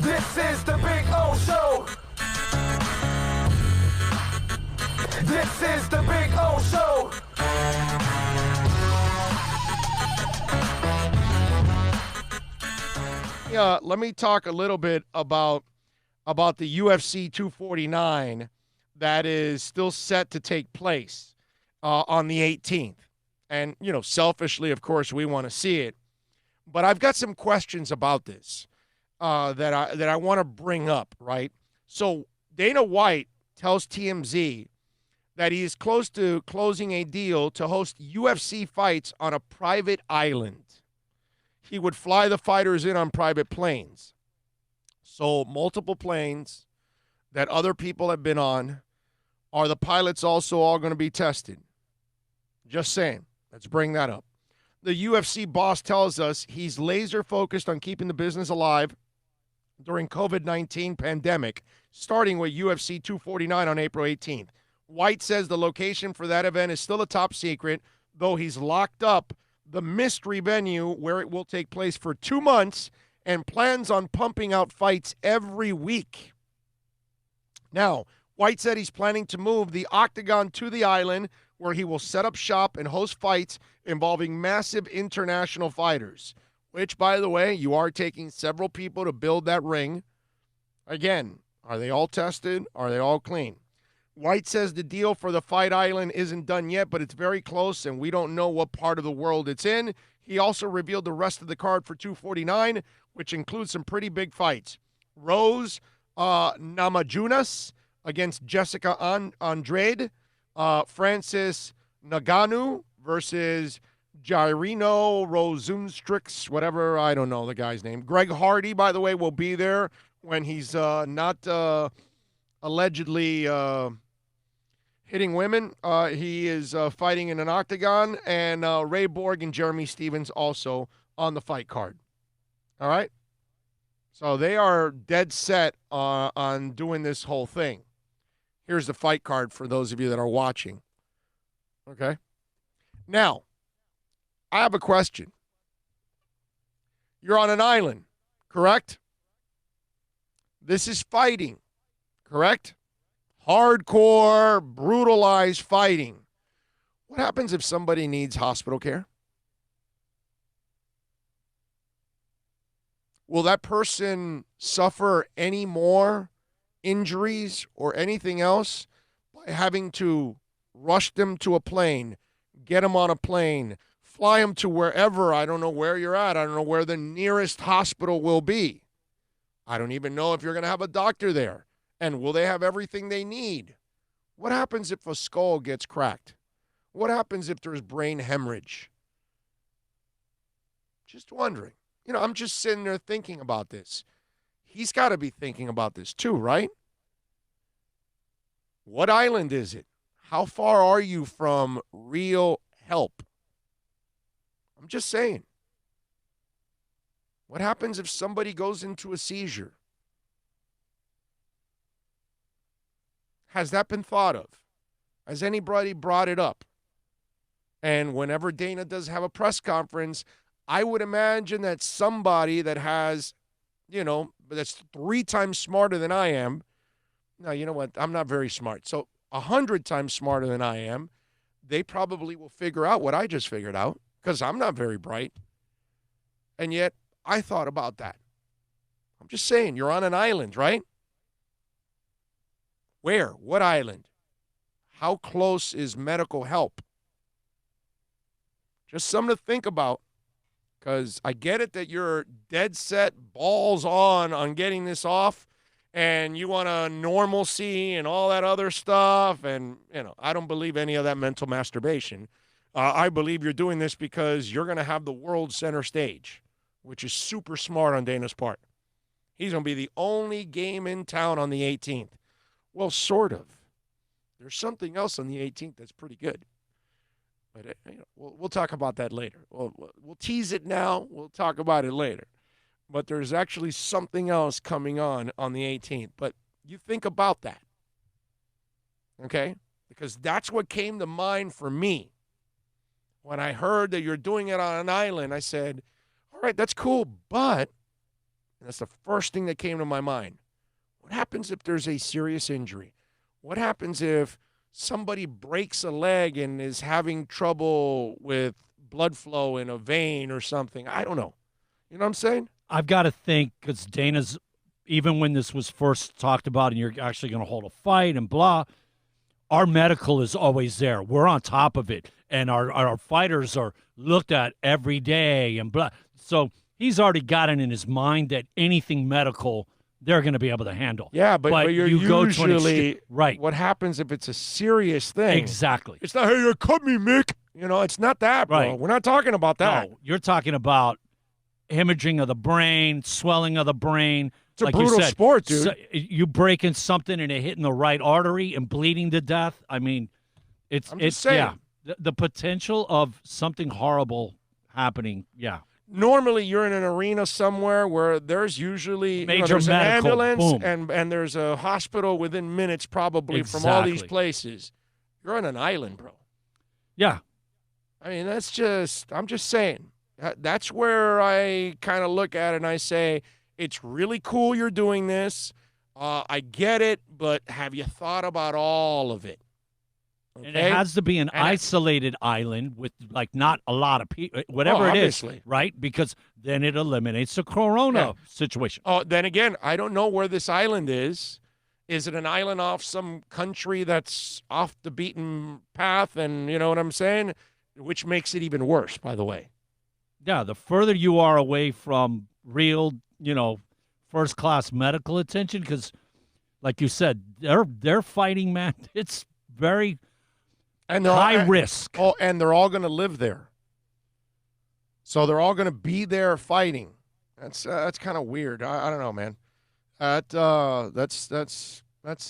This is the Big O Show. This is the Big O Show. Yeah, let me talk a little bit about the UFC 249 that is still set to take place on the 18th. And, selfishly, of course, we want to see it. But I've got some questions about this that I want to bring up, right? So Dana White tells TMZ that he is close to closing a deal to host UFC fights on a private island. He would fly the fighters in on private planes. So multiple planes that other people have been on. Are the pilots also all going to be tested? Just saying. Let's bring that up. The UFC boss tells us he's laser focused on keeping the business alive during COVID-19 pandemic, starting with UFC 249 on April 18th. White says the location for that event is still a top secret, though he's locked up the mystery venue where it will take place for 2 months and plans on pumping out fights every week. Now, White said he's planning to move the Octagon to the island where he will set up shop and host fights involving massive international fighters, which, by the way, you are taking several people to build that ring. Again, are they all tested? Are they all clean? White says the deal for the fight island isn't done yet, but it's very close, and we don't know what part of the world it's in. He also revealed the rest of the card for 249, which includes some pretty big fights. Rose Namajunas against Jessica Andrade. Francis Ngannou versus Jairino Rozenstruik, whatever, I don't know the guy's name. Greg Hardy, by the way, will be there when he's not allegedly hitting women. He is fighting in an octagon, and Ray Borg and Jeremy Stevens also on the fight card. All right? So they are dead set on doing this whole thing. Here's the fight card for those of you that are watching. Okay? Now, I have a question. You're on an island, correct? This is fighting, correct? Hardcore, brutalized fighting. What happens if somebody needs hospital care? Will that person suffer any more injuries or anything else by having to rush them to a plane, get them on a plane, fly them to wherever? I don't know where you're at. I don't know where the nearest hospital will be. I don't even know if you're going to have a doctor there. And will they have everything they need? What happens if a skull gets cracked? What happens if there's brain hemorrhage? Just wondering. I'm just sitting there thinking about this. He's got to be thinking about this too, right? What island is it? How far are you from real help? I'm just saying. What happens if somebody goes into a seizure? Has that been thought of? Has anybody brought it up? And whenever Dana does have a press conference, I would imagine that somebody that has, that's 3 times smarter than I am. Now, you know what? I'm not very smart. So 100 times smarter than I am, they probably will figure out what I just figured out because I'm not very bright. And yet I thought about that. I'm just saying, you're on an island, right? Where? What island? How close is medical help? Just something to think about, because I get it that you're dead set, balls on getting this off, and you want a normalcy and all that other stuff, and, I don't believe any of that mental masturbation. I believe you're doing this because you're going to have the world center stage, which is super smart on Dana's part. He's going to be the only game in town on the 18th. Well, sort of. There's something else on the 18th that's pretty good. But we'll talk about that later. We'll tease it now. We'll talk about it later. But there's actually something else coming on the 18th. But you think about that, okay? Because that's what came to mind for me. When I heard that you're doing it on an island, I said, all right, that's cool, but And that's the first thing that came to my mind. What happens if there's a serious injury? What happens if somebody breaks a leg and is having trouble with blood flow in a vein or something? I don't know. You know what I'm saying? I've got to think, because Dana's, even when this was first talked about and you're actually going to hold a fight and blah, our medical is always there. We're on top of it. And our fighters are looked at every day and blah. So he's already got it in his mind that anything medical they're going to be able to handle. Yeah, but you're you go usually, to right. What happens if it's a serious thing? Exactly. It's not, hey, you cut me, Mick. You know, it's not that, bro. Right. We're not talking about that. No, you're talking about hemorrhaging of the brain, swelling of the brain. It's a like brutal you said, sport, dude. So, you breaking something and it hitting the right artery and bleeding to death. I mean, I'm just saying. Yeah, the potential of something horrible happening. Yeah. Normally, you're in an arena somewhere where there's usually there's medical, an ambulance boom. and there's a hospital within minutes probably from all these places. You're on an island, bro. Yeah. I mean, I'm just saying. That's where I kind of look at it and I say, it's really cool you're doing this. I get it, but have you thought about all of it? Okay? And it has to be an isolated island with, like, not a lot of people, whatever it is, right? Because then it eliminates the corona situation. Oh, then again, I don't know where this island is. Is it an island off some country that's off the beaten path? And you know what I'm saying? Which makes it even worse, by the way. Yeah, the further you are away from real, first-class medical attention, because, like you said, they're fighting, man. It's very high risk. Oh, and they're all going to live there. So they're all going to be there fighting. That's kind of weird. I don't know, man. That's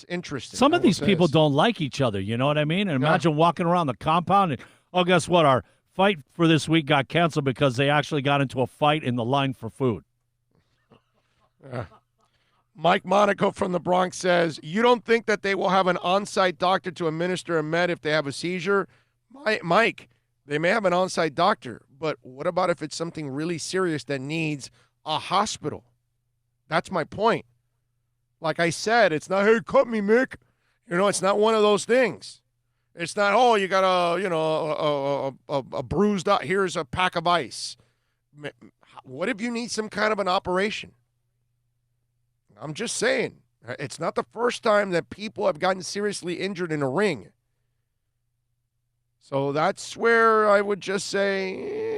interesting. Some of these people don't like each other. You know what I mean? And imagine walking around the compound and, oh, guess what? Our fight for this week got canceled because they actually got into a fight in the line for food. Mike Monaco from the Bronx says, you don't think that they will have an on-site doctor to administer a med if they have a seizure? Mike, they may have an on-site doctor, but what about if it's something really serious that needs a hospital? That's my point. Like I said, it's not, hey, cut me, Mick. It's not one of those things. It's not, oh, you got a bruised up, here's a pack of ice. What if you need some kind of an operation? I'm just saying, it's not the first time that people have gotten seriously injured in a ring. So that's where I would just say,